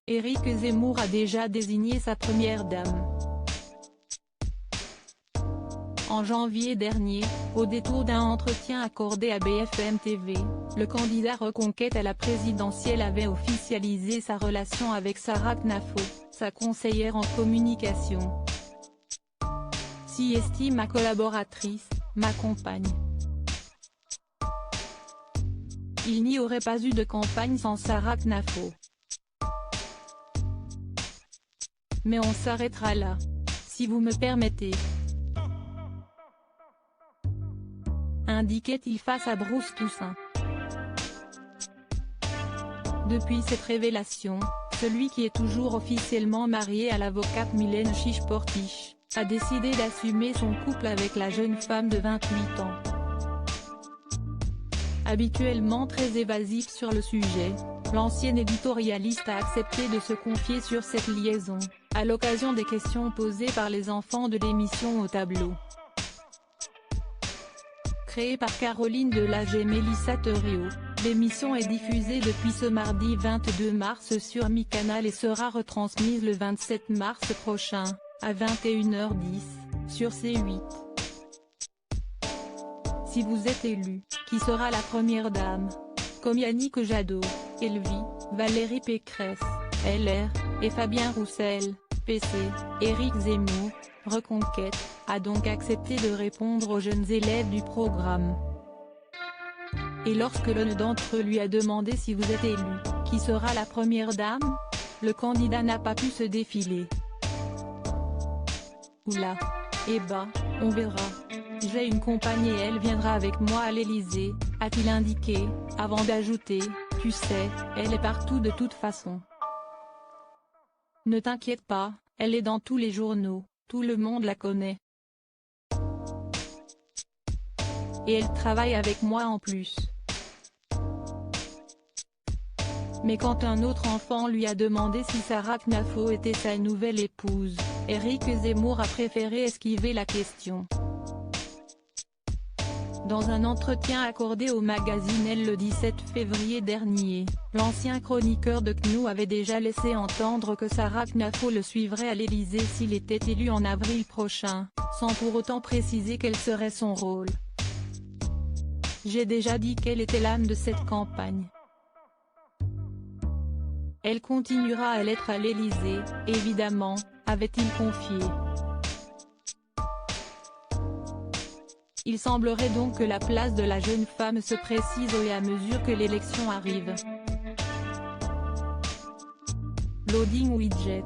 Éric Zemmour a déjà désigné sa première dame. En janvier dernier, au détour d'un entretien accordé à BFM TV, le candidat Reconquête à la présidentielle avait officialisé sa relation avec Sarah Knafo, sa conseillère en communication. Si estime ma collaboratrice, ma compagne. Il n'y aurait pas eu de campagne sans Sarah Knafo. Mais on s'arrêtera là. Si vous me permettez. Indiquait-il face à Bruce Toussaint. Depuis cette révélation, celui qui est toujours officiellement marié à l'avocate Mylène Chiche-Portiche, a décidé d'assumer son couple avec la jeune femme de 28 ans. Habituellement très évasif sur le sujet, l'ancienne éditorialiste a accepté de se confier sur cette liaison, à l'occasion des questions posées par les enfants de l'émission Au Tableau. Créée par Caroline Delage et Mélissa Theriault, l'émission est diffusée depuis ce mardi 22 mars sur MyCanal et sera retransmise le 27 mars prochain, à 21h10, sur C8. Si vous êtes élu, qui sera la première dame? Comme Yannick Jadot, Elvie, Valérie Pécresse, LR, et Fabien Roussel, PC, Éric Zemmour, Reconquête, a donc accepté de répondre aux jeunes élèves du programme. Et lorsque l'un d'entre eux lui a demandé si vous êtes élu, qui sera la première dame? Le candidat n'a pas pu se défiler. Oula. Eh ben, on verra. J'ai une compagne et elle viendra avec moi à l'Élysée, a-t-il indiqué, avant d'ajouter, tu sais, elle est partout de toute façon. Ne t'inquiète pas, elle est dans tous les journaux, tout le monde la connaît. Et elle travaille avec moi en plus. Mais quand un autre enfant lui a demandé si Sarah Knafo était sa nouvelle épouse, Éric Zemmour a préféré esquiver la question. Dans un entretien accordé au magazine Elle le 17 février dernier, l'ancien chroniqueur de CNews avait déjà laissé entendre que Sarah Knafo le suivrait à l'Élysée s'il était élu en avril prochain, sans pour autant préciser quel serait son rôle. J'ai déjà dit qu'elle était l'âme de cette campagne. Elle continuera à l'être à l'Élysée, évidemment, avait-il confié. Il semblerait donc que la place de la jeune femme se précise au et à mesure que l'élection arrive. Loading widget.